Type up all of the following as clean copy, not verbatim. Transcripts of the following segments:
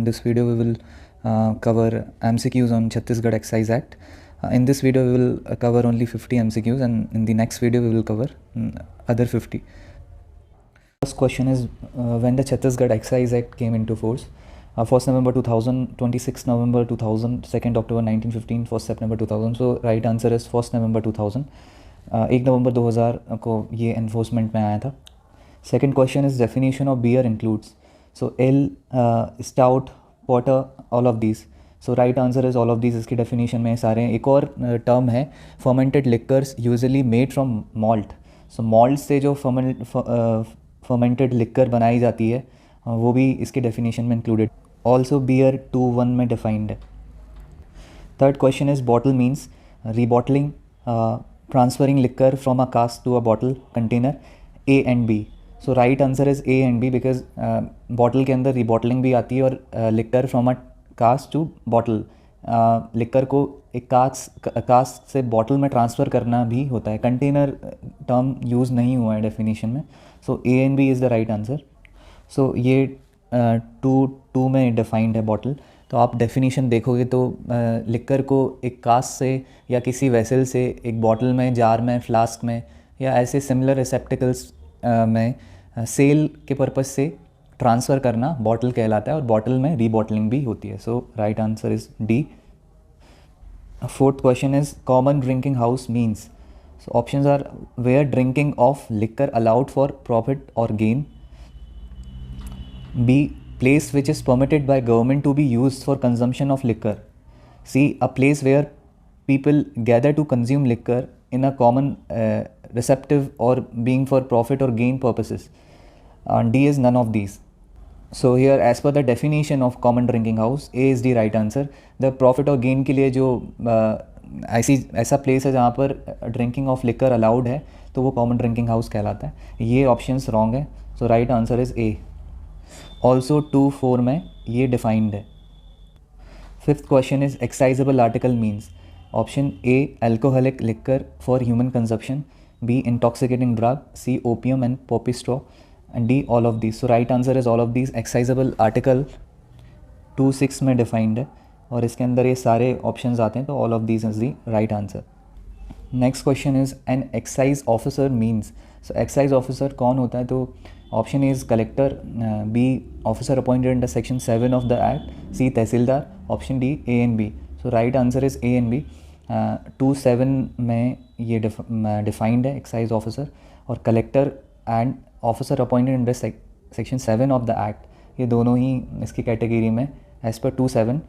this video we will cover MCQs on Chhattisgarh Excise Act. In this video we will cover only 50 MCQs, and in the next video we will cover other 50. First question is when the Chhattisgarh Excise Act came into force. 1st November 2000, 26 November 2000, 2nd October 1915, 1st September 2000. So right answer is 1st November 2000. 1 नवंबर 2000 को ये enforcement में आया था. Second question is definition of beer includes. So ale, stout, porter, all of these. So right answer is all of these. इसकी definition में सारे हैं. एक और टर्म है fermented liquors usually made from malt. So malt से जो fermented liquor बनाई जाती है वो भी इसकी डेफिनेशन में इंक्लूडेड. ऑल्सो बियर 2(1) में डिफाइंड है. Third question is bottle means rebottling, transferring liquor from a cask to a bottle container. A and B. So right answer is A and B because bottle के अंदर rebottling भी आती है और liquor from a cask to bottle. liquor को एक cask से bottle में ट्रांसफ़र करना भी होता है. कंटेनर टर्म यूज़ नहीं हुआ है डेफिनेशन में. सो A and B is the right answer. सो ये 2 में डिफाइंड है बॉटल. तो आप डेफिनेशन देखोगे तो लिक्कर को एक कास्ट से या किसी वेसल से एक बॉटल में, जार में, फ्लास्क में या ऐसे सिमिलर रिसेप्टिकल्स में सेल के पर्पस से ट्रांसफ़र करना बॉटल कहलाता है और बॉटल में रीबॉटलिंग भी होती है. So right answer is D. Fourth question is common drinking house means. So options are where drinking of liquor allowed for profit और gain. B, place which is permitted by government to be used for consumption of liquor. C, a place where people gather to consume liquor in a common receptive or being for profit or gain purposes. D is none of these. So here as per the definition of common drinking house, A is the right answer. The profit or gain के लिए जो ऐसा place है जहाँ पर drinking of liquor allowed है तो वो common drinking house कहलाता है. ये options wrong है. So right answer is A. Also 2(4) में ये डिफाइंड है. Fifth question is excisable article means. Option A alcoholic liquor for human consumption. B intoxicating drug. C opium and poppy straw. And D all of these. So right answer is all of these. Excisable article 2(6) में defined है और इसके अंदर ये सारे options आते हैं. तो all of these is the right answer. Next question is an excise officer means. So excise officer कौन होता है? तो option is collector. B officer appointed under section 7 of the act. C tehsildar. Option D A and B. So right answer is A and B. 2(7) में ये defined है excise officer. और collector and officer appointed under section 7 of the act, ये दोनों ही इसकी category में as per 2(7)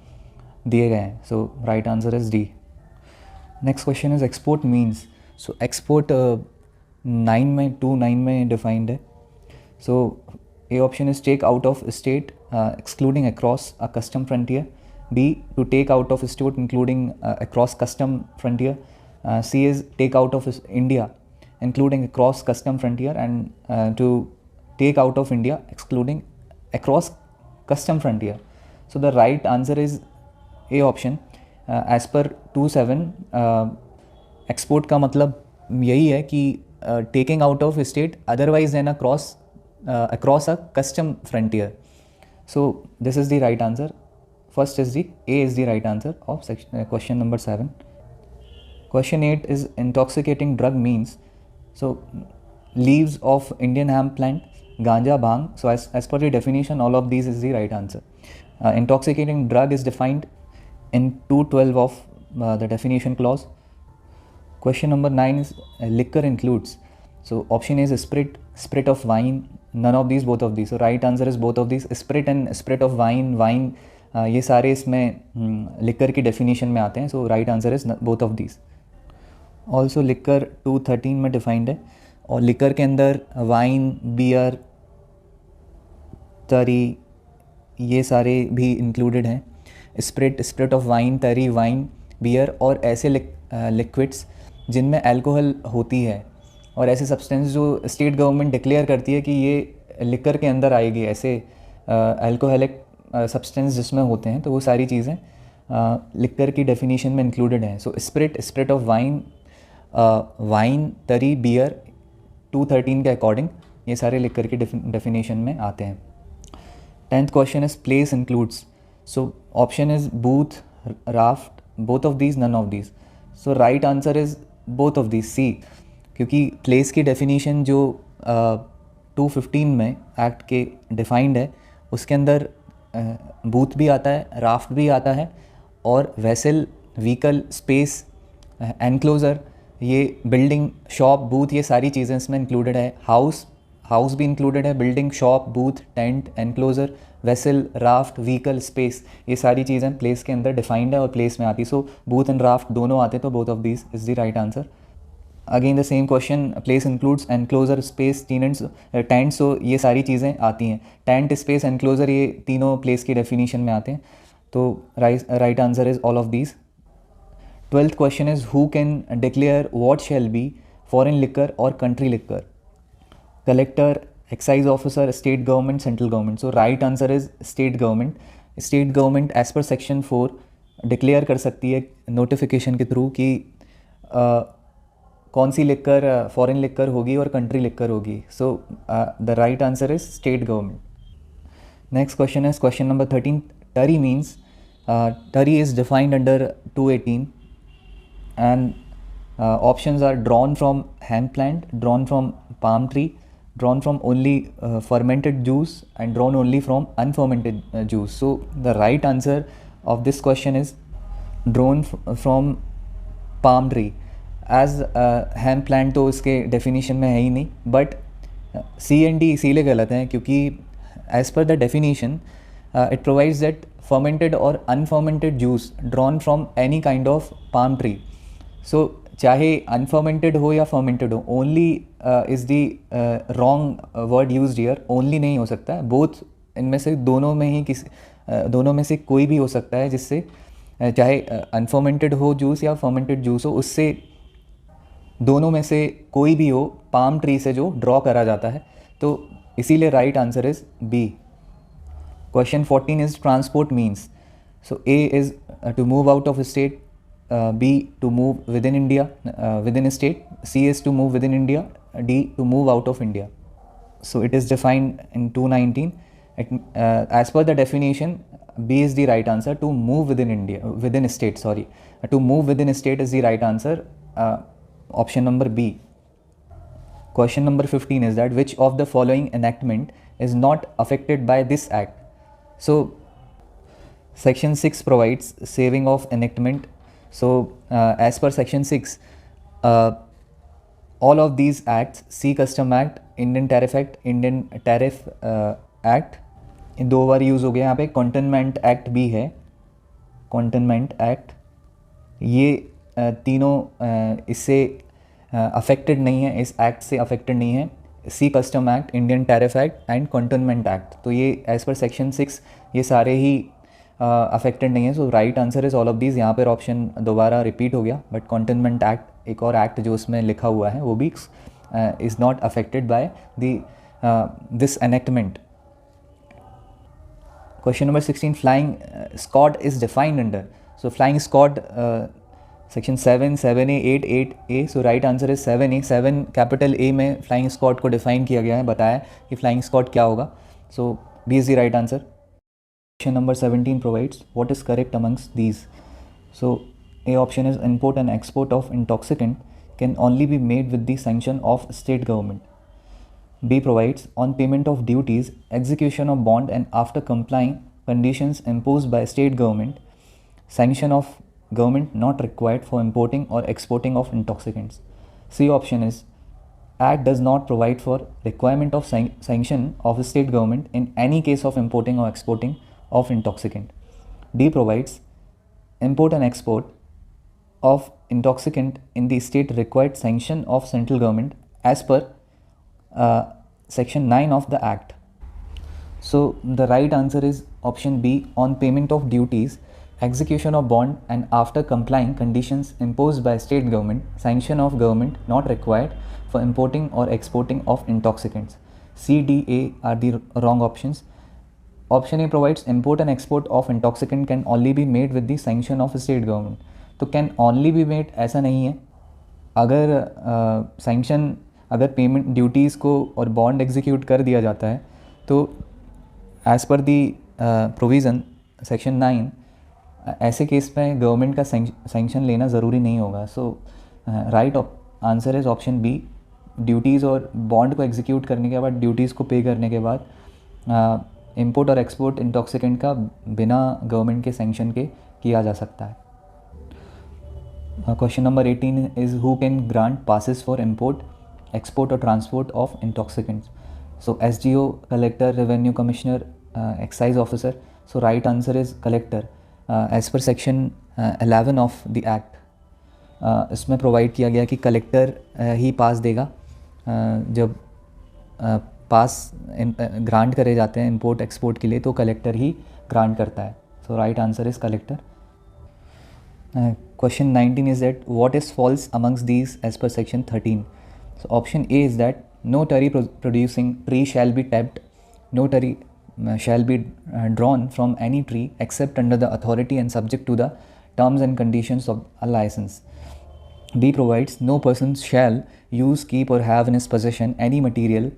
दिए गए हैं. So right answer is D. Next question is export means. So export 2(9) में डिफाइंड है. So A option is take out of state excluding across a custom frontier. B, to take out of state including across custom frontier. C is take out of India including across custom frontier, and to take out of India excluding across custom frontier. So the right answer is A option. As per 2(7) export का मतलब यही है कि taking out of state otherwise than across a custom frontier. So this is the right answer. First is A is the right answer of question number 7. Question 8 is intoxicating drug means. So leaves of Indian hemp plant, ganja, bhang. So as per the definition, all of these is the right answer. Intoxicating drug is defined in 2(12) of the definition clause. Question number 9 is liquor includes. So option A is spirit of wine. None of these, both of these. So right answer is both of these. Spirit and spirit of wine, ये सारे इसमें liquor की definition में आते हैं. So right answer is both of these. Also liquor 2(13) में defined है और लिकर के अंदर वाइन, बियर, तरी ये सारे भी इंक्लूडेड हैं. स्पिरिट ऑफ वाइन, तरी, वाइन, बियर और ऐसे लिक्विड्स जिनमें अल्कोहल होती है और ऐसे सब्सटेंस जो स्टेट गवर्नमेंट डिक्लेयर करती है कि ये लिकर के अंदर आएगी, ऐसे अल्कोहलिक सब्सटेंस जिसमें होते हैं, तो वो सारी चीज़ें लिकर की डेफिनेशन में इंक्लूडेड हैं. सो स्पिरिट ऑफ वाइन, तरी, बियर 2(13) के अकॉर्डिंग ये सारे लिकर की डेफिनेशन में आते हैं. 10th question is place includes. So option is booth, raft, both of these, none of these. So right answer is both of these, C. क्योंकि place की डेफिनेशन जो 215 में एक्ट के डिफाइंड है उसके अंदर बूथ भी आता है, राफ्ट भी आता है, और वेसल, व्हीकल, स्पेस, एनक्लोज़र, ये बिल्डिंग, शॉप, बूथ, ये सारी चीज़ें इसमें इंक्लूडेड है. हाउस भी इंक्लूडेड है, building, shop, booth, tent, enclosure, vessel, raft, vehicle, space, ये सारी चीज़ें प्लेस के अंदर डिफाइंड है और प्लेस में आती. सो बूथ एंड राफ्ट दोनों आते, तो both of these is the right answer. Again the same question, place includes enclosure, space, tent, so ये सारी चीज़ें आती हैं. टेंट, स्पेस, एनक्लोजर, ये तीनों प्लेस की डेफिनेशन में आते हैं. तो right answer is all of these. 12th question is who can declare what shall be foreign liquor और country liquor? Collector, excise officer, state government, central government. So right answer is state government. State government as per section 4 declare कर सकती है notification के through कि कौन सी liquor foreign liquor होगी और country liquor होगी. So the right answer is state government. Next question is question number 13. Tari means, tari is defined under 218 and options are drawn from hemp plant, drawn from palm tree, drawn from only fermented juice, and drawn only from unfermented juice. So the right answer of this question is drawn from palm tree. As hemp plant तो उसके definition में है ही नहीं, but C and D इसीलिए गलत हैं क्योंकि as per the definition it provides that fermented or unfermented juice drawn from any kind of palm tree. सो चाहे अनफर्मेंटेड हो या फर्मेंटेड हो, only is the wrong word used here. Only नहीं हो सकता है, बोथ, इनमें से दोनों में ही दोनों में से कोई भी हो सकता है, जिससे चाहे अनफर्मेंटेड हो जूस या फर्मेंटेड जूस हो, उससे दोनों में से कोई भी हो, पाम ट्री से जो ड्रॉ करा जाता है. तो इसीलिए right answer is B. Question 14 is transport means. So A is to move out of state, B to move within India, within a state, C is to move within India, D to move out of India. So it is defined in 219. As per the definition, B is the right answer. To move within India, within a state, sorry. To move within a state is the right answer. Option number B. Question number 15 is that which of the following enactment is not affected by this act? So Section 6 provides saving of enactment. So as per section 6, all of these acts, C Custom Act, Indian Tariff Act, Indian Tariff Act, इन दो बार use हो गया. यहाँ पे containment act भी है, containment act, ये तीनों इससे अफेक्टेड नहीं है, इस एक्ट से अफेक्टेड नहीं है. C custom act, Indian tariff act and containment act, तो ये एज पर सेक्शन 6 ये सारे ही अफेक्टेड नहीं है. So right answer is all of these. यहाँ पर ऑप्शन दोबारा रिपीट हो गया, बट कंटेनमेंट एक्ट एक और एक्ट जो उसमें लिखा हुआ है वो भी is not affected by this enactment. Question number 16, flying squad is defined under. So flying squad section 7, 7A, 8A. So right answer is 7A. 7 capital A में फ्लाइंग स्क्वाड को डिफाइन किया गया है, बताया कि फ्लाइंग स्क्वाड क्या होगा. So B is the right answer. Question number 17 provides what is correct amongst these. So A option is import and export of intoxicant can only be made with the sanction of state government. B provides on payment of duties, execution of bond and after complying conditions imposed by state government, sanction of government not required for importing or exporting of intoxicants. C option is Act does not provide for requirement of sanction of the state government in any case of importing or exporting of intoxicant. D provides import and export of intoxicant in the state required sanction of central government as per section 9 of the act. So the right answer is option B, on payment of duties, execution of bond and after complying conditions imposed by state government, sanction of government not required for importing or exporting of intoxicants. C, D, A are the wrong options. Option A provides import and export of intoxicant can only be made with the sanction of state government. तो can only be made ऐसा नहीं है. अगर sanction, अगर payment duties को और bond execute कर दिया जाता है तो एज़ पर दी प्रोविज़न सेक्शन 9, ऐसे केस में गवर्नमेंट का सैंक्शन लेना ज़रूरी नहीं होगा. So right answer is option B. Duties और बॉन्ड को एग्जीक्यूट करने के बाद, ड्यूटीज़ को पे करने के बाद इंपोर्ट और एक्सपोर्ट इंटॉक्सिकेंट का बिना गवर्नमेंट के सैंक्शन के किया जा सकता है. Question number 18 is who can grant passes for import, export और transport of intoxicants. So SGO, collector, revenue commissioner, excise officer. So right answer is collector. As per section 11 of the act, इसमें provide किया गया कि collector ही पास देगा जब पास grant करे जाते हैं इंपोर्ट एक्सपोर्ट के लिए, तो कलेक्टर ही ग्रांट करता है. So right answer is collector. Question 19 is that what is false amongst these as per section 13? So option A is that no tari producing tree shall be tapped, no tari shall be drawn from any tree except under the authority and subject to the terms and conditions of a license. B provides no person shall use, keep or have in his possession any material,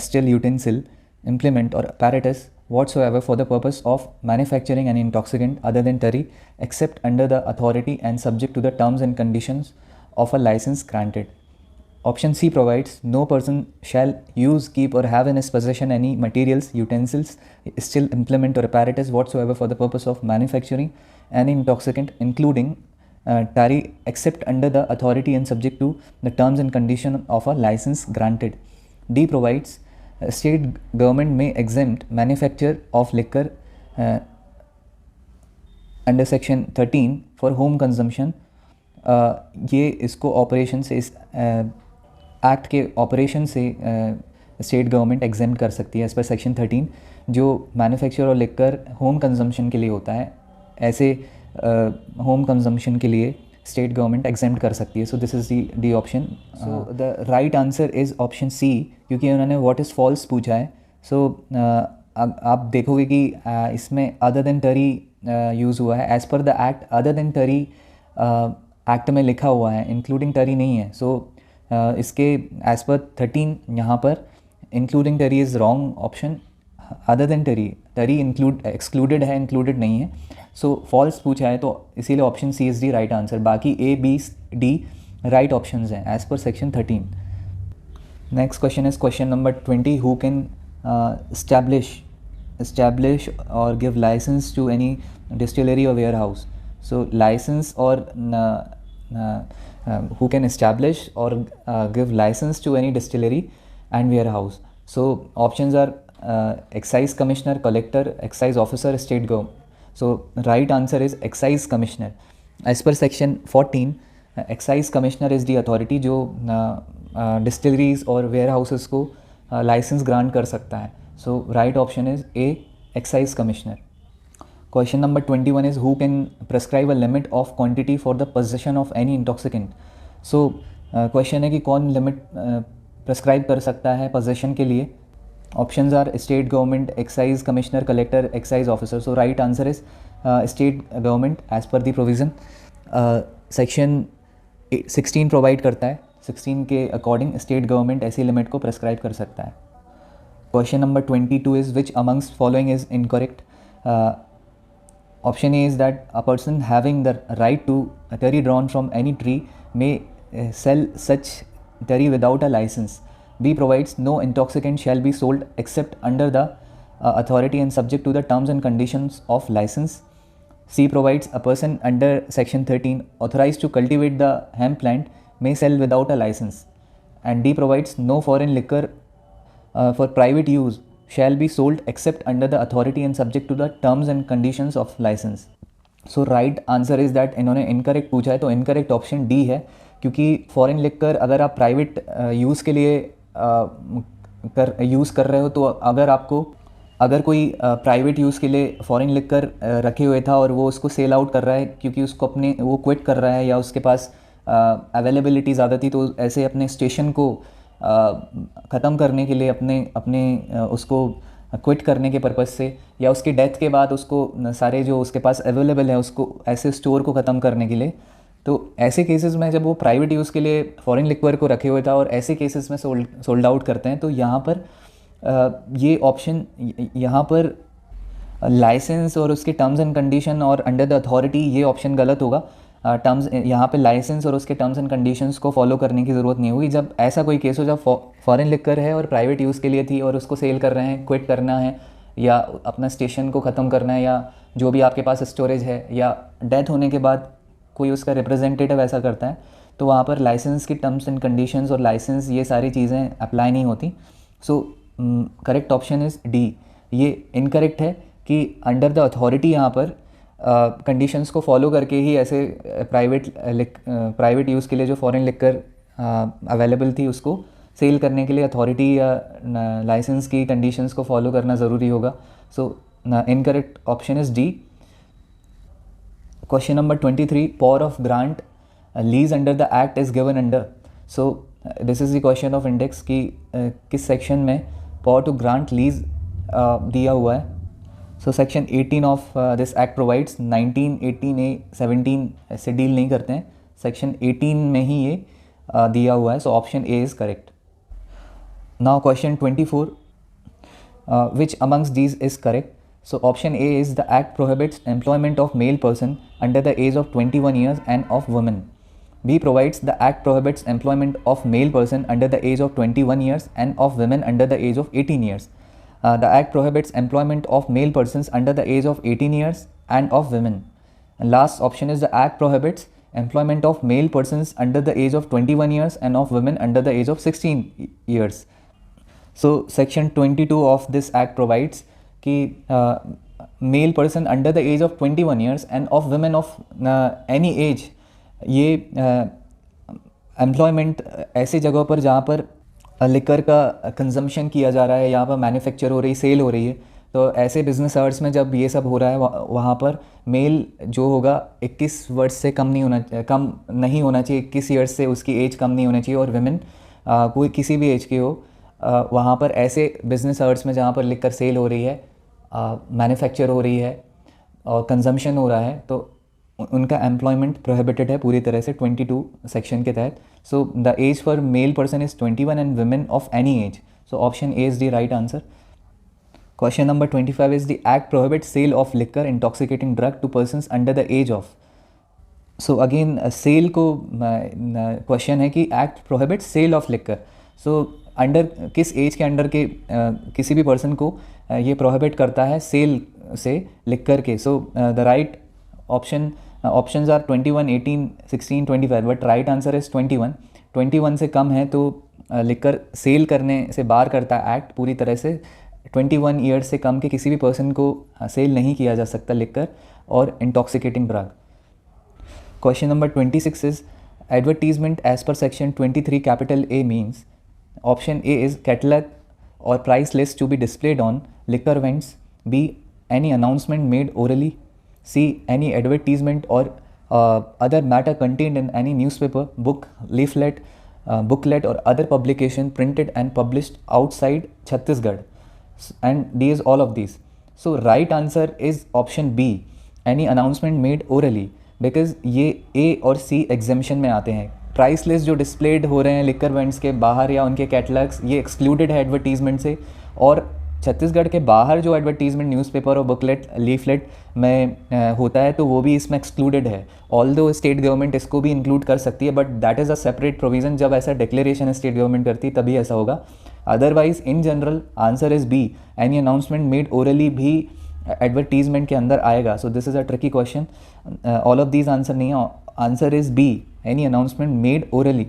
still, utensil, implement or apparatus whatsoever for the purpose of manufacturing an intoxicant other than tari except under the authority and subject to the terms and conditions of a license granted. Option C provides no person shall use, keep or have in his possession any materials, utensils, still, implement or apparatus whatsoever for the purpose of manufacturing an intoxicant including tari except under the authority and subject to the terms and conditions of a license granted. D provides state government may exempt manufacture of liquor under section 13 for home consumption. ये इसको operation से, इस act के operation से state government exempt कर सकती है as per section 13. जो मैन्युफैक्चर और लिकर होम कंजम्पशन के लिए होता है, ऐसे होम कंजम्पशन के लिए स्टेट गवर्नमेंट एग्जेम्प्ट कर सकती है. So this is D option. So the right answer is option C, क्योंकि उन्होंने व्हाट इज़ फॉल्स पूछा है. सो आप देखोगे कि इसमें अदर देन टरी यूज़ हुआ है. As per the act other than tari act में लिखा हुआ है, इंक्लूडिंग टरी नहीं है. सो इसके एज़ पर 13 यहाँ पर including tari is wrong option. Other than tari excluded है, इंक्लूडेड नहीं है. सो फॉल्स पूछा है, तो इसीलिए option C is the right answer. बाकी A, B, D right options हैं as per section 13. Next question is question number 20. Who can establish or give license to any distillery or warehouse. So license or who can establish or give license to any distillery and warehouse. So options are excise commissioner, collector, excise officer, state government. So right answer is excise commissioner. As per section 14, excise commissioner is the authority जो distilleries और warehouses को license grant कर सकता है. So right option is A, excise commissioner. Question number 21 is who can prescribe a limit of quantity for the possession of any intoxicant. So question है कि कौन limit prescribe कर सकता है possession के लिए. Options are state government, excise commissioner, collector, excise officer. So right answer is state government as per the provision. Section 16 provide करता है. 16 के अकॉर्डिंग स्टेट गवर्नमेंट ऐसी लिमिट को प्रेस्क्राइब कर सकता है. Question number 22 is which amongst following is incorrect. Option A is that a person having the right to tari drawn from any tree may sell such tari without a licence. B provides no intoxicant shall be sold except under the authority and subject to the terms and conditions of license. C provides a person under section 13 authorized to cultivate the hemp plant may sell without a license. And D provides no foreign liquor for private use shall be sold except under the authority and subject to the terms and conditions of license. So right answer is that इन्होंने incorrect पूछा है, तो incorrect option D है, क्योंकि foreign liquor अगर आप private use के लिए यूज़ कर रहे हो, तो अगर कोई प्राइवेट यूज़ के लिए फॉरेन लिकर रखे हुए था और वो उसको सेल आउट कर रहा है क्योंकि उसको वो क्विट कर रहा है या उसके पास अवेलेबिलिटी ज़्यादा थी, तो ऐसे अपने स्टेशन को ख़त्म करने के लिए अपने उसको क्विट करने के पर्पज़ से, या उसकी डेथ के बाद उसको सारे जो उसके पास अवेलेबल है उसको ऐसे स्टोर को ख़त्म करने के लिए, तो ऐसे केसेस में जब वो प्राइवेट यूज़ के लिए फॉरेन लिक्वर को रखे हुए था और ऐसे केसेस में सोल्ड आउट करते हैं, तो यहाँ पर ये ऑप्शन यहाँ पर लाइसेंस और उसके टर्म्स एंड कंडीशन और अंडर द अथॉरिटी, ये ऑप्शन गलत होगा। टर्म्स यहाँ पे लाइसेंस और उसके टर्म्स एंड कंडीशंस को फॉलो करने की ज़रूरत नहीं होगी। जब ऐसा कोई केस हो, जब फॉरेन लिकर है और प्राइवेट यूज़ के लिए थी और उसको सेल कर रहे हैं, क्विट करना है या अपना स्टेशन को ख़त्म करना है, या जो भी आपके पास स्टोरेज है, या डेथ होने के बाद कोई उसका रिप्रेजेंटेटिव ऐसा करता है, तो वहाँ पर लाइसेंस की टर्म्स एंड कंडीशंस और लाइसेंस, ये सारी चीज़ें अप्लाई नहीं होती। सो करेक्ट ऑप्शन इज़ डी। ये इनकरेक्ट है कि अंडर द अथॉरिटी यहाँ पर कंडीशंस को फॉलो करके ही ऐसे प्राइवेट यूज़ के लिए जो फॉरेन लिकर अवेलेबल थी उसको सेल करने के लिए अथॉरिटी या लाइसेंस की कंडीशंस को फॉलो करना ज़रूरी होगा। So incorrect option is D. Question number 23, power of grant lease under the act is given under. So this is the question of index कि किस सेक्शन में पावर टू ग्रांट लीज दिया हुआ है। So section 18 of this act provides, 19, 18A, 17 से deal नहीं करते हैं, सेक्शन 18 में ही ये दिया हुआ है। सो option A is correct. Now question 24, which amongst these is correct? So option A is the act prohibits employment of male person under the age of 21 years and of women. B provides the act prohibits employment of male person under the age of 21 years and of women under the age of 18 years. The act prohibits employment of male persons under the age of 18 years and of women. And last option is the act prohibits employment of male persons under the age of 21 years and of women under the age of 16 years. So section 22 of this act provides कि male person under the age of 21 years and of women of any age, ये employment ऐसी जगहों पर जहाँ पर liquor का consumption किया जा रहा है, यहाँ पर मैन्युफैक्चर हो रही, सेल हो रही है, तो ऐसे बिजनेस आवर्स में जब ये सब हो रहा है वहाँ पर मेल जो होगा 21 वर्ष से कम नहीं होना चाहिए, 21 ईयर्स से उसकी एज कम नहीं होना चाहिए, और विमेन कोई किसी भी एज की हो, वहाँ पर ऐसे बिजनेस आवर्स में जहाँ पर लिकर सेल हो रही है, मैन्युफैक्चर हो रही है और कंजम्पशन हो रहा है, तो उनका एम्प्लॉयमेंट प्रोहिबिटेड है पूरी तरह से 22 सेक्शन के तहत। So the age for male person is 21 and women of any age. So option A is the right answer. Question number 25 is the act prohibit sale of liquor intoxicating drug to persons under the age of. So again sale को question है कि act prohibit sale of liquor, so under किस age के under के किसी भी person को ये प्रोहिबिट करता है सेल से लिकर के। So the right options are 21, 18, 16, 25, but right answer is 21। 21 से कम है तो लिकर सेल करने से बाहर करता है एक्ट पूरी तरह से। 21 ईयर्स से कम के किसी भी पर्सन को सेल नहीं किया जा सकता लिकर और intoxicating drug. Question number 26 is advertisement as per section 23 capital A means. Option A is catalogue और price list to be displayed on liquor vends. B any announcement made orally. C any advertisement or other matter contained in any newspaper, book, leaflet, booklet or other publication printed and published outside Chhattisgarh. And D is all of these. So right answer is option B, any announcement made orally, because ये A और C exemption में आते हैं। Price list जो displayed हो रहे हैं liquor vents के बाहर या उनके कैटलॉग्स, ये एक्सक्लूडेड है एडवर्टीजमेंट से, और छत्तीसगढ़ के बाहर जो एडवर्टीजमेंट न्यूज़पेपर और बुकलेट लीफलेट में होता है तो वो भी इसमें एक्सक्लूडेड है। ऑल्दो स्टेट गवर्नमेंट इसको भी इंक्लूड कर सकती है, but that is a separate provision. जब ऐसा डिक्लेरेशन स्टेट गवर्नमेंट करती है तभी ऐसा होगा, otherwise in general answer is B, any announcement made orally भी एडवर्टीजमेंट के अंदर आएगा। So this is a tricky question, all of these answer नहीं है, answer is B, any announcement made orally.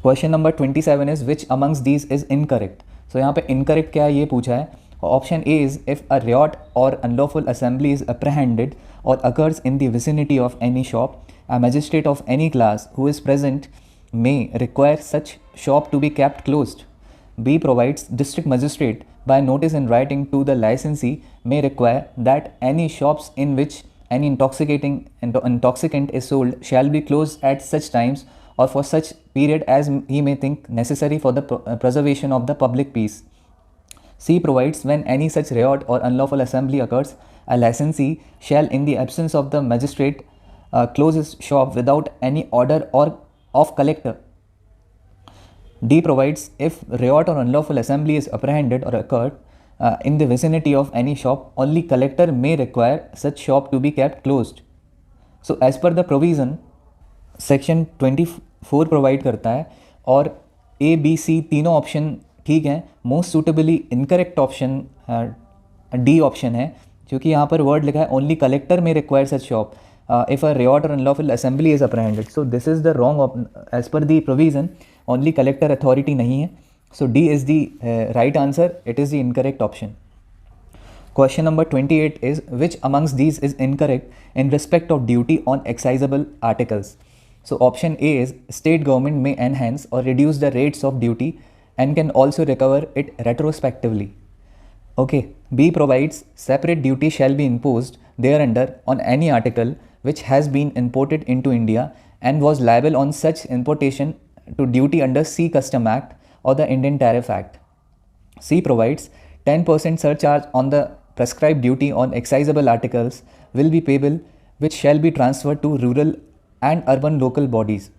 Question number 27 is which amongst these is incorrect. So यहाँ पे incorrect क्या है ये पूछा है। Option A is if a riot और अनलॉफुल असेंबली इज अप्रहेंडेड और occurs in the vicinity of any shop, a magistrate of any class who is present may require such shop to be kept closed. B provides district magistrate by notice in writing to the licensee may require that any shops in which any intoxicant is sold shall be closed at such times or for such period as he may think necessary for the preservation of the public peace. C provides when any such riot or unlawful assembly occurs, a licensee shall in the absence of the magistrate close his shop without any order or of collector. D provides if riot or unlawful assembly is apprehended or occurred, in the vicinity of any shop, only collector may require such shop to be kept closed. So as per the provision, section 24 provide करता है और A B C तीनों option ठीक हैं. Most suitably incorrect option D option है, क्योंकि यहाँ पर वर्ड लिखा है ओनली कलेक्टर में require such shop if a riot और unlawful assembly is apprehended. So this is the wrong as per the provision. Only collector authority नहीं है. So D is the right answer. It is the incorrect option. Question number 28 is which amongst these is incorrect in respect of duty on excisable articles? So option A is state government may enhance or reduce the rates of duty and can also recover it retrospectively. Okay. B provides separate duty shall be imposed thereunder on any article which has been imported into India and was liable on such importation to duty under C Custom Act or the Indian Tariff Act. C provides 10% surcharge on the prescribed duty on excisable articles will be payable, which shall be transferred to rural and urban local bodies.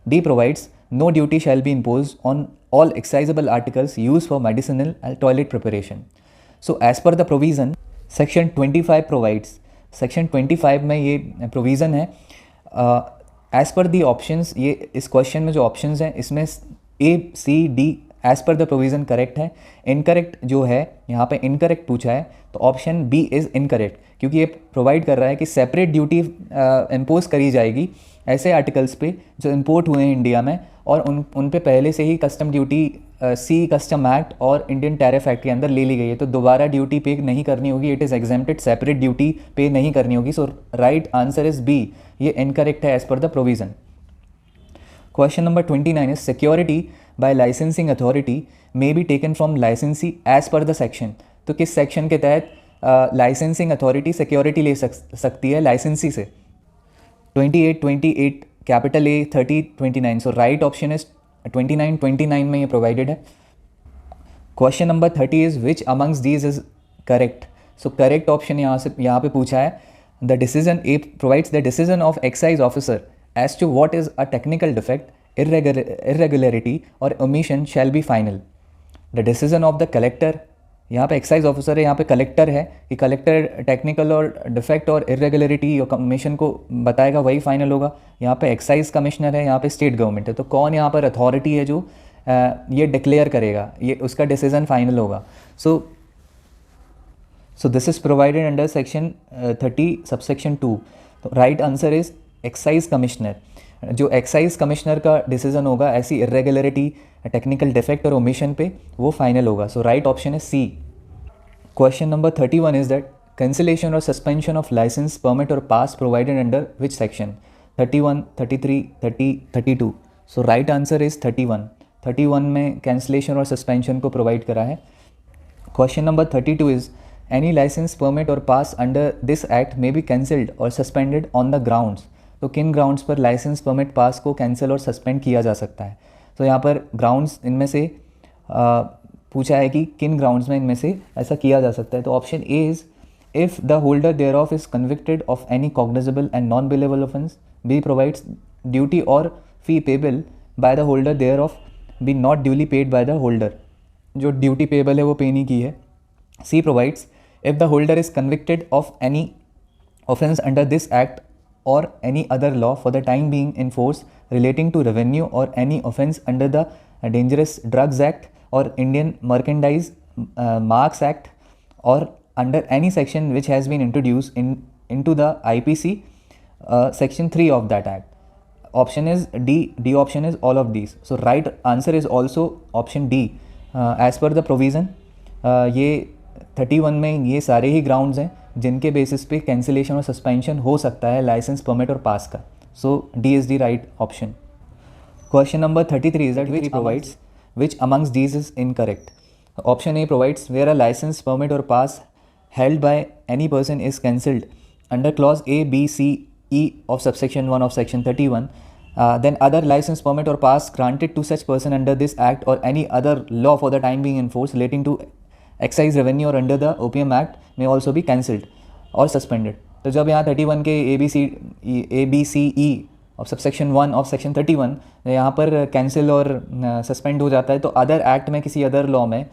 D provides no duty shall be imposed on all excisable articles used for medicinal and toilet preparation. So as per the provision, section 25 provides. section 25 में ये provision है. As per the options, ये इस question में जो options हैं इसमें A, C, D as per the provision correct है. इनकरेक्ट जो है यहाँ पे इनकरेक्ट पूछा है, तो ऑप्शन बी इज़ इनकरेक्ट, क्योंकि ये प्रोवाइड कर रहा है कि सेपरेट ड्यूटी इम्पोज करी जाएगी ऐसे आर्टिकल्स पे जो इंपोर्ट हुए हैं इंडिया में और उन पे पहले से ही कस्टम ड्यूटी सी कस्टम एक्ट और इंडियन टैरिफ एक्ट के अंदर ले ली गई है, तो दोबारा ड्यूटी पे नहीं करनी होगी. It is exempted. Separate duty pay नहीं करनी होगी. So right answer is B. ये इनकरेक्ट है as per the provision. Question number 29 is security by licensing authority may be taken from licensee as per the section. तो किस section के तहत licensing authority security ले सकती है लाइसेंसी से? 28 capital A 30 29. So right option is 29 में ये प्रोवाइडेड है. Question number 30 is which amongst these is correct. So correct option यहाँ पे पूछा है. The decision A provides the decision of excise officer as to what is a technical defect, irregularity or omission shall be final. The decision of the collector, यहाँ पे excise officer है, यहाँ पे collector है कि कलेक्टर टेक्निकल और defect और irregularity और कमीशन को बताएगा, वही फाइनल होगा. यहाँ पे एक्साइज कमिश्नर है, यहाँ पे स्टेट गवर्नमेंट है, तो कौन यहाँ पर अथॉरिटी है जो ये डिक्लेयर करेगा, ये उसका डिसीजन फाइनल होगा. So this is provided under section 30 subsection 2. तो right answer is excise commissioner. जो एक्साइज कमिश्नर का डिसीजन होगा ऐसी इरेगुलरिटी, टेक्निकल डिफेक्ट और ओमिशन पे, वो फाइनल होगा. So right option is C. Question number 31 is that cancellation और सस्पेंशन ऑफ लाइसेंस, परमिट और pass provided under which section? 31, 33, 30, 32. So right answer is 31. 31 में कैंसिलेशन और सस्पेंशन को प्रोवाइड करा है. Question number 32 is any licence, permit और pass under this act may be cancelled और suspended on the grounds. तो किन ग्राउंड्स पर लाइसेंस, परमिट, पास को कैंसिल और सस्पेंड किया जा सकता है? तो यहाँ पर ग्राउंड्स इनमें से पूछा है कि किन ग्राउंड्स में इनमें से ऐसा किया जा सकता है. तो option A is if the holder thereof is convicted of any cognizable and non bailable offence. B provides duty और fee payable by the holder thereof be not duly paid by the holder. जो duty payable है वो pay नहीं की है. C provides if the holder is convicted of any offence under this act or any other law for the time being in force relating to revenue or any offence under the Dangerous Drugs Act or Indian Merchandise Marks Act or under any section which has been introduced into the IPC section 3 of that act. Option is D. D option is all of these. So right answer is also option D. As per the provision, ये 31 में ये सारे ही grounds हैं जिनके basis पे cancellation और suspension हो सकता है लाइसेंस, परमिट और पास का. So D is the right option. Question number 33 is that which provides which amongst these is incorrect. Option A provides where a licence, permit और pass held by any person is cancelled under clause A, B, C, E of subsection 1 of section 31, then other license, permit or pass granted to such person under this act or any other law for the time being in force relating to excise revenue or under the OPM Act may also be cancelled or suspended. तो जब यहाँ 31 के A B C E of subsection 1 of section 31 यहाँ पर cancel और suspend हो जाता है, तो अदर एक्ट में किसी अदर लॉ में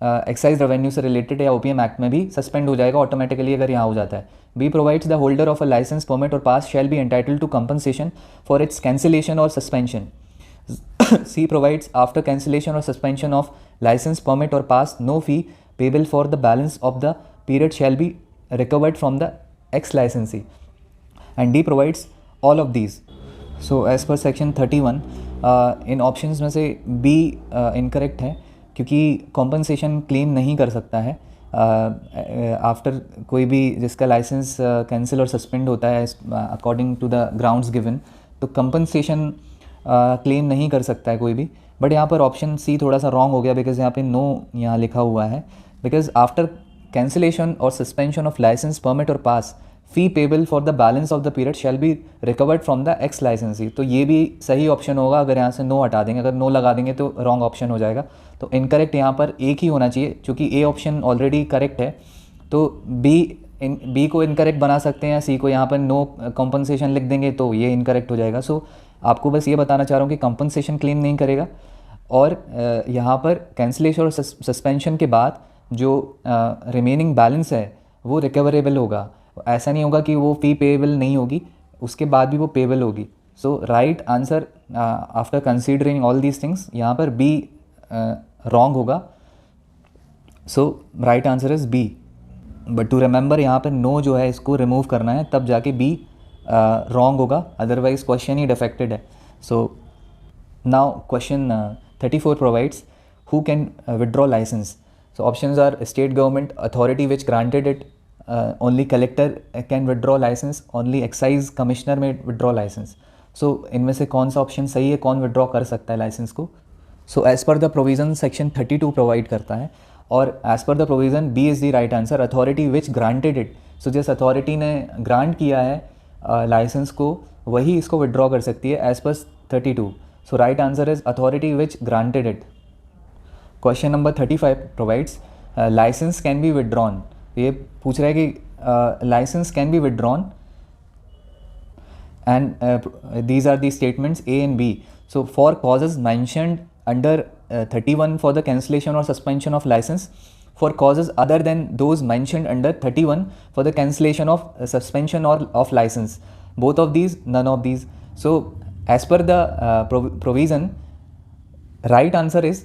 एक्साइज रेवेन्यू से रिलेटेड या ओपीएम एक्ट में भी सस्पेंड हो जाएगा ऑटोमेटिकली अगर यहाँ हो जाता है. B provides the holder of a licence permit और pass shall be entitled to compensation for its cancellation और suspension. C provides after cancellation or suspension of license, permit or pass, no fee payable for the balance of the period shall be recovered from the ex-licensee. And D provides all of these. So as per section 31, in options में से B incorrect है क्योंकि compensation claim नहीं कर सकता है after कोई भी जिसका लाइसेंस कैंसिल और सस्पेंड होता है according to the grounds given, तो कंपनसेशन क्लेम नहीं कर सकता है कोई भी. बट यहाँ पर ऑप्शन सी थोड़ा सा रॉन्ग हो गया बिकॉज यहाँ पे नो यहाँ लिखा हुआ है. बिकॉज आफ्टर कैंसिलेशन और सस्पेंशन ऑफ लाइसेंस परमिट और pass fee payable for the balance of the period shall be recovered from the ex licensee. तो ये भी सही ऑप्शन होगा अगर यहाँ से नो हटा देंगे. अगर नो लगा देंगे तो रॉन्ग ऑप्शन हो जाएगा. तो इनकरेक्ट यहाँ पर एक ही होना चाहिए क्योंकि ए ऑप्शन ऑलरेडी करेक्ट है. तो बी को इनकरेक्ट बना सकते हैं या सी को यहाँ पर नो कॉम्पनसेशन लिख देंगे तो ये इनकरेक्ट हो जाएगा. सो आपको बस ये बताना चाह रहा हूँ कि कंपनसेशन क्लेम नहीं करेगा और यहाँ पर कैंसिलेशन और सस्पेंशन के बाद जो रिमेनिंग बैलेंस है वो रिकवरेबल होगा. ऐसा नहीं होगा कि वो फ़ी पेएबल नहीं होगी, उसके बाद भी वो पेएबल होगी. So right answer after considering all these things यहाँ पर बी रॉन्ग होगा. So right answer is B. But to remember यहाँ पर नो जो है इसको रिमूव करना है तब जाके बी रॉन्ग होगा, अदरवाइज क्वेश्चन ही डिफेक्टेड है. So now question 34 provides who can withdraw licence. So options are state government authority which granted it, only collector can withdraw licence, only excise commissioner may withdraw licence. So इनमें से कौन सा option सही है, कौन withdraw कर सकता है लाइसेंस को. So as per the provision section 32 provide करता है और as per the provision B is the right answer, authority which granted it. सो जिस अथॉरिटी ने ग्रांट किया है लाइसेंस को वही इसको विड्रॉ कर सकती है एज पर 32. So right answer is authority which granted it. Question number 35 provides licence can be withdrawn. ये पूछ रहा है कि licence can be withdrawn and these are the statements A and B. So for causes mentioned under 31 for the cancellation और suspension of licence, for causes other than those mentioned under 31 for the cancellation of suspension or of license. Both of these, none of these. So as per the provision, right answer is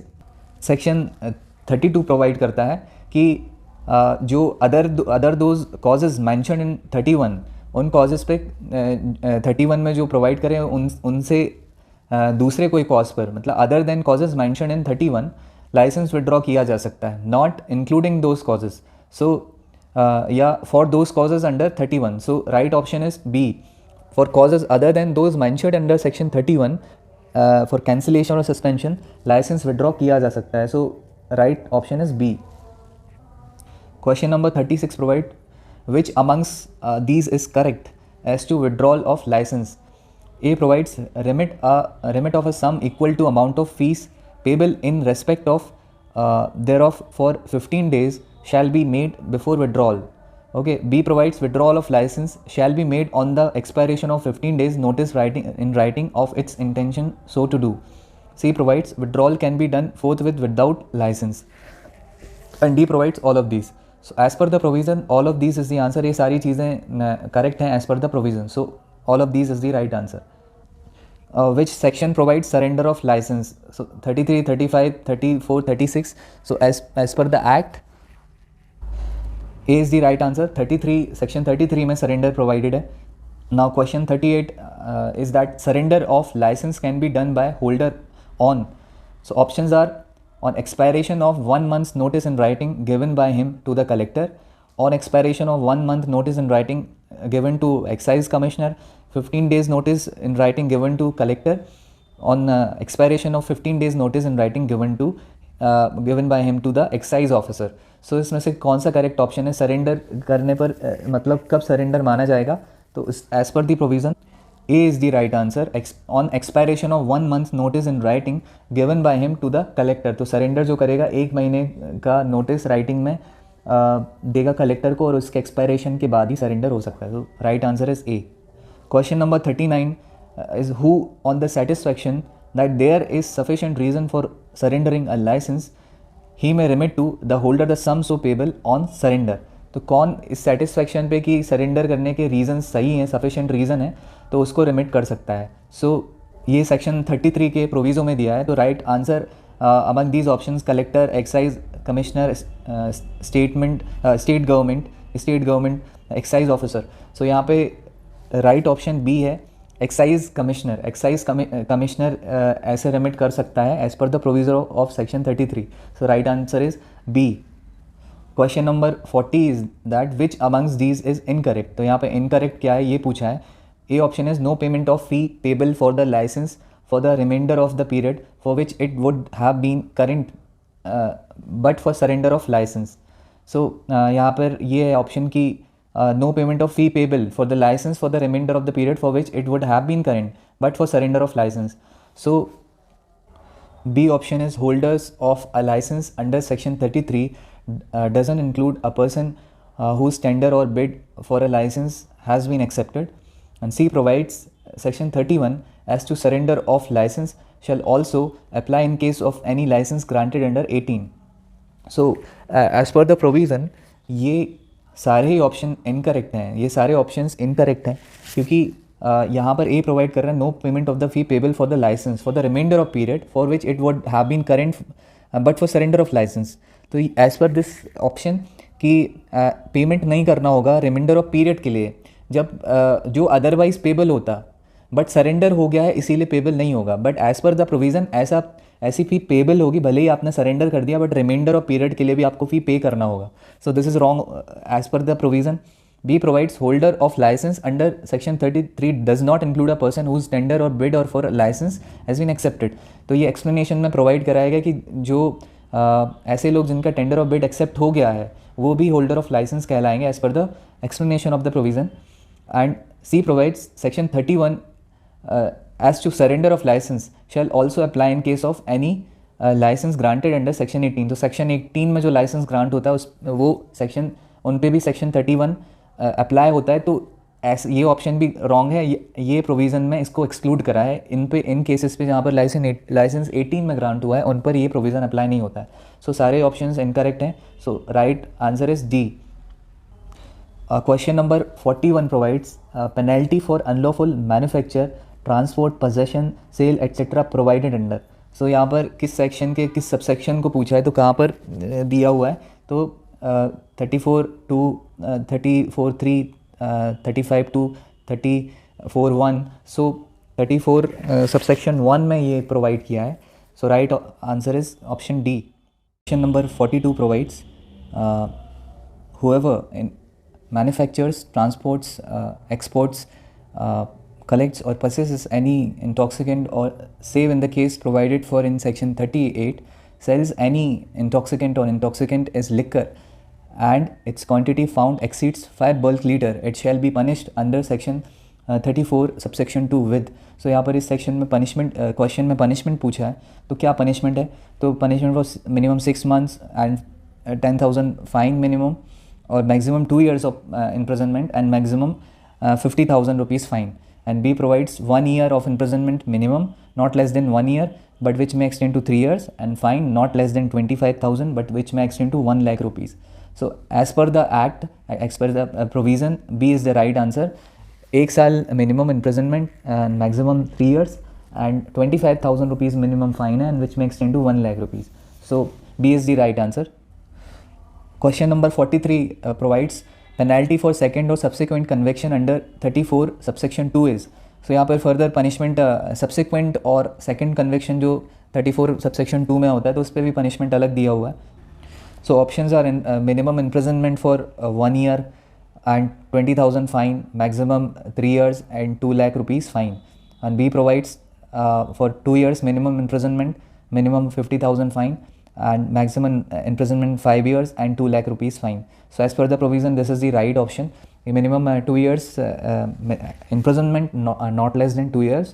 section 32 provide करता है कि जो other those causes mentioned in 31 उन causes पे 31 में जो provide करें उनसे दूसरे कोई cause पर, मतलब other than causes mentioned in 31 licence withdraw किया जा सकता है, not including those causes. So या for those causes under 31. So right option is B, for causes other than those mentioned under section 31 for cancellation और suspension licence withdraw किया जा सकता है. So right option is B. Question number 36 provide which amongst these is correct as to withdrawal of licence. A provides remit of a sum equal to amount of fees payable in respect of thereof for 15 days shall be made before withdrawal. Okay. B provides withdrawal of license shall be made on the expiration of 15 days notice in writing of its intention so to do. C provides withdrawal can be done forthwith without license. And D provides all of these. So as per the provision, all of these is the answer. ये सारी चीज़ें correct हैं as per the provision. So all of these is the right answer. Which section provides surrender of license? So 33, 35, 34, 36. So as per the act, A is the right answer. 33 section 33 में surrender provided है. Now question 38 is that surrender of license can be done by holder on. So options are on expiration of 1 month's notice in writing given by him to the collector, on expiration of 1 month notice in writing given to excise commissioner, 15 days notice in writing given to collector, on expiration of 15 days notice in writing given by him to the excise officer. So इसमें से कौन सा correct option है surrender करने पर मतलब कब surrender माना जाएगा? तो as per the provision A is the right answer. On expiration of 1 month notice in writing given by him to the collector. तो सरेंडर जो करेगा 1 महीने का नोटिस राइटिंग में देगा कलेक्टर को और उसके एक्सपायरेशन के बाद ही सरेंडर हो सकता है. तो right answer is a. Question number 39 is who on the satisfaction that there is sufficient reason for surrendering a license he may remit to the holder the sum so payable on surrender. तो कौन इस satisfaction पे कि surrender करने के reason सही हैं, sufficient reason है, तो उसको रिमिट कर सकता है। सो ये सेक्शन 33 के प्रोविज़ो में दिया है। तो right answer among these options collector, excise commissioner, state government, excise officer. So यहाँ पे राइट ऑप्शन बी है, एक्साइज कमिश्नर ऐसे रिमिट कर सकता है as per the proviso of section 33। So right answer is B. Question number 40 is that which amongst these is incorrect. तो यहाँ पे इनकरेक्ट क्या है ये पूछा है। A option is no payment of fee payable for the licence for the reminder of the period for which it would have been current but for surrender of licence. So यहाँ पर ये है option की no payment of fee payable for the license for the remainder of the period for which it would have been current but for surrender of license. So B option is holders of a license under section 33 doesn't include a person whose tender or bid for a license has been accepted. And C provides section 31 as to surrender of license shall also apply in case of any license granted under 18. So as per the provision, ये सारे ही option incorrect हैं, ये सारे options incorrect हैं क्योंकि यहाँ पर ए provide कर रहा है no payment of the fee payable for the licence for the reminder of period for which it would have been current but for surrender of licence. तो एज पर दिस ऑप्शन कि payment नहीं करना होगा reminder of period के लिए जब जो otherwise payable होता बट सरेंडर हो गया है इसीलिए पेबल नहीं होगा। But as per the provision ऐसी फ़ी पेबल होगी भले ही आपने सरेंडर कर दिया बट रिमाइंडर ऑफ पीरियड के लिए भी आपको फ़ी पे करना होगा। So this is wrong as per the provision. B provides holder of licence under section 33 does not include a person whose tender और बिड और for licence has been accepted. तो ये एक्सप्लेनेशन में प्रोवाइड कराया गया कि जो ऐसे लोग जिनका टेंडर और बिड एक्सेप्ट हो गया है वो भी होल्डर ऑफ लाइसेंस कहलाएंगे as per the explanation of the provision. And C provides section 31 as to surrender of license shall also apply in case of any license granted under section 18। तो section 18 में जो license grant होता है उस वो section उन पे भी section 31 अप्लाई होता है। तो ऐसे ये ऑप्शन भी रॉन्ग है, ये प्रोविज़न में इसको एक्सक्लूड करा है। इन केसेस पे जहाँ पर लाइसेंस 18 में ग्रांट हुआ है उन पर ये प्रोविज़न अप्लाई नहीं होता है। सो सारे ऑप्शंस इनकरेक्ट हैं। So right answer is D. Question number 41 provides penalty for unlawful manufacture, transport, possession, sale etcetera provided under. So यहाँ पर किस सेक्शन के किस सबसेक्शन को पूछा है तो कहाँ पर दिया हुआ है। तो 34(2), 34(3), 35(2), 34(1). सो 34 सबसेक्शन 1 में ये प्रोवाइड किया है। So right answer is option D. Question number 42 provides whoever manufactures, transports, exports, collects or possesses any intoxicant or save in the case provided for in section 38 sells any intoxicant or intoxicant as liquor and its quantity found exceeds 5 bulk liter, it shall be punished under section 34 subsection 2 with। सो यहाँ पर इस section में punishment question में punishment पूछा है। तो क्या punishment है? तो punishment for minimum 6 months and 10,000 fine minimum और maximum 2 years of imprisonment and maximum 50,000 rupees fine। And B provides 1 year of imprisonment minimum, not less than 1 year, but which may extend to 3 years, and fine not less than 25,000, but which may extend to 1 lakh rupees। So as per the act, as per the provision, B is the right answer। 1 साल minimum imprisonment and maximum 3 years and 25,000 rupees minimum fine and which may extend to 1 lakh rupees। So B is the right answer। Question number 43 provides penalty for second or subsequent conviction under 34 subsection 2 is। So यहाँ पर further punishment subsequent और second conviction जो 34 subsection 2 में होता है तो उस पर भी punishment अलग दिया हुआ है। So options are in minimum imprisonment for 1 year and 20,000 fine, maximum 3 years and 2 lakh rupees fine। And B provides for 2 years minimum imprisonment, minimum 50,000 fine and maximum imprisonment 5 years and 2 lakh rupees fine। So as per the provision, this is the right option। Minimum 2 years imprisonment, not less than 2 years,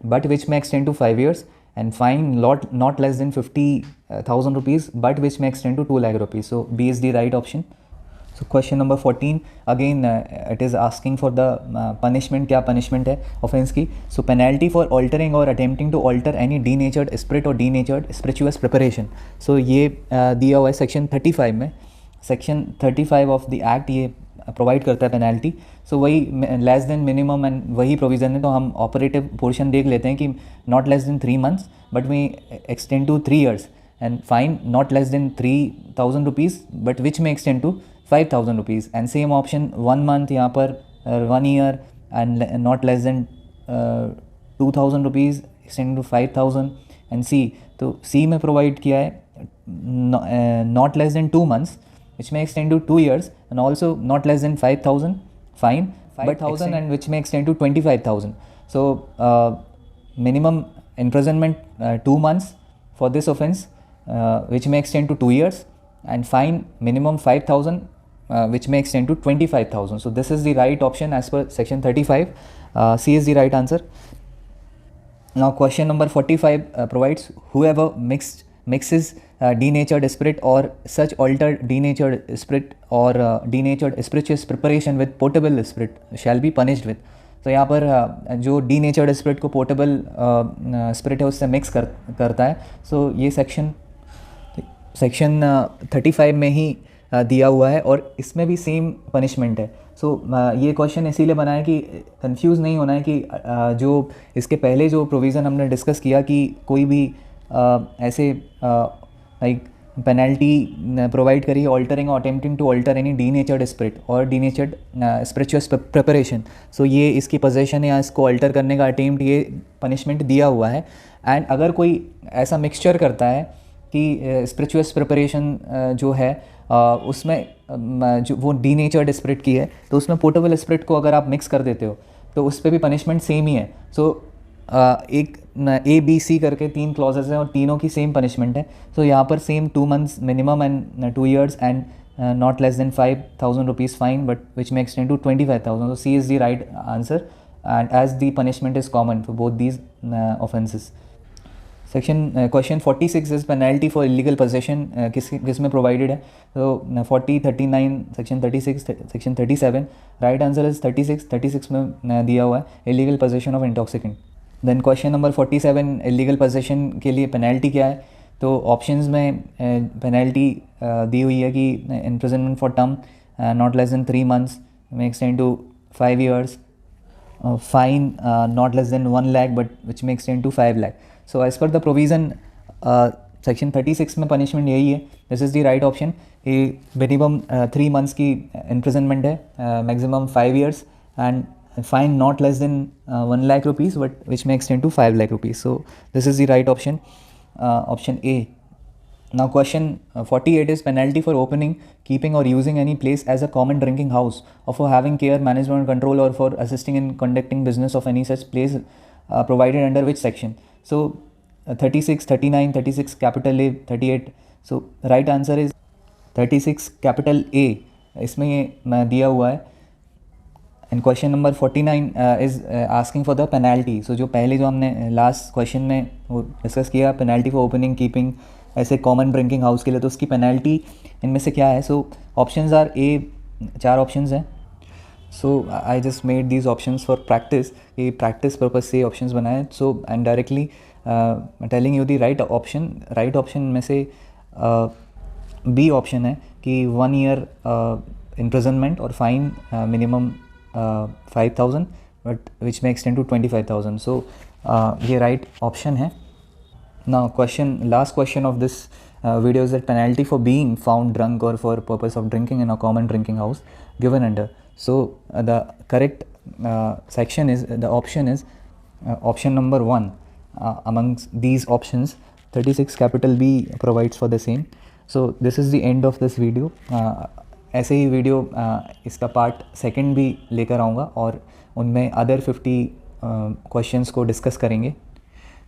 but which may extend to 5 years, and fine not less than 50,000 rupees, but which may extend to 2 lakh rupees। So B is the right option। So question number 14 again it is asking for the punishment. क्या punishment है offense की? So penalty for altering or attempting to alter any denatured spirit or denatured spirituous preparation. So ये दिया हुआ है section 35 में. Section 35 of the act ये provide करता है पेनल्टी. सो वही लेस देन मिनिमम एंड वही प्रोविज़न है. तो हम ऑपरेटिव पोर्शन देख लेते हैं कि not less than 3 months but we extend to 3 years and fine not less than 3,000 rupees but which may extend to 5,000 rupees. And same option 1 month यहाँ पर 1 year and not less than 2,000 rupees extend to 5,000. And सी तो सी में provide किया है not less then 2 months which may extend to 2 years and also not less than 5,000 fine, 5,000 and which may extend to 25,000. So minimum imprisonment 2 months for this offence which may extend to 2 years and fine minimum 5,000 which may extend to 25,000. So this is the right option as per section 35. C is the right answer. Now question number 45 provides whoever mixes denatured spirit or such altered denatured spirit or denatured spirituous preparation with potable spirit shall be punished with. तो यहाँ पर जो denatured spirit को potable spirit है उससे mix करता है. सो ये section 35 में ही दिया हुआ है और इसमें भी सेम पनिशमेंट है. सो ये क्वेश्चन इसीलिए बना है कि कंफ्यूज नहीं होना है कि जो इसके पहले जो प्रोविज़न हमने डिस्कस किया कि कोई भी ऐसे लाइक पेनल्टी प्रोवाइड करी ऑल्टरिंग और attempting to alter any denatured spirit और डीनेचर्ड स्पिरिचुअस प्रिपरेशन. सो ये इसकी पोजेशन या इसको अल्टर करने का अटेम्प्ट ये पनिशमेंट दिया हुआ है. एंड अगर कोई ऐसा मिक्सचर करता है कि स्पिरिचुअस प्रिपरेशन जो है उसमें जो वो डीनेचर्ड स्पिरिट की है तो उसमें पोर्टेबल स्पिरिट को अगर आप मिक्स कर देते हो तो उस पर भी पनिशमेंट सेम ही है. सो एक ए बी सी करके 3 क्लॉजेज हैं और तीनों की सेम पनिशमेंट है. तो यहाँ पर same 2 months minimum and 2 years and not less then 5,000 rupees fine but which may extend to 25,000. So C is the right answer and as the punishment is common for both these offences. Question 46 is penalty for illegal possession किस में provided है. तो 40, 39, section 36, section 37. Right answer is 36 में दिया हुआ है illegal possession of intoxicant. Then question number 47 illegal possession के लिए penalty क्या है. तो options में penalty दी हुई है कि imprisonment for term not less than 3 months may extend to 5 years, fine not less than 1 lakh but which may extend to 5 lakh. So as per the provision section 36 में punishment यही है. This is the right option. ये minimum 3 months की imprisonment है, maximum 5 years and fine not less than 1 lakh rupees but which may extend to 5 lakh rupees. So this is the right option, option A. Now question 48 is penalty for opening, keeping or using any place as a common drinking house or for having care, management and control or for assisting in conducting business of any such place provided under which section. So 36, 39, 36 capital A, 38. So right answer is 36 capital A. इसमें ये दिया हुआ है. And question number 49 is asking for the penalty. So जो पहले जो हमने last question में वो डिस्कस किया पेनल्टी फॉर ओपनिंग कीपिंग ऐसे कॉमन ड्रिंकिंग हाउस के लिए, तो उसकी पेनल्टी इनमें से क्या है. So options are A, 4 options हैं. So I just made these options for practice, ये प्रैक्टिस पर्पज से ऑप्शंस बनाए. So and directly telling you the right option. Right option में से बी ऑप्शन है कि 1 year imprisonment और fine minimum 5,000 but which may extend to 25,000. So ये right option है. Now last question of this video is that penalty for being found drunk or for purpose of drinking in a common drinking house given under. So the correct section is, the option is option number 1 amongst these options. 36 capital B provides for the same. So this is the end of this video. ऐसे ही video इसका part 2 भी लेकर आऊँगा और उनमें other 50 questions को discuss करेंगे.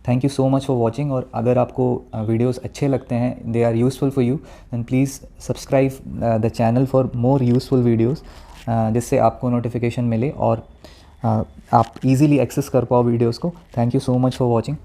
Thank you so much for watching. और अगर आपको वीडियोस अच्छे लगते हैं, they are useful for you, then please subscribe the channel for more useful videos, जिससे आपको नोटिफिकेशन मिले और आप इजीली एक्सेस कर पाओ वीडियोस को. Thank you so much for watching.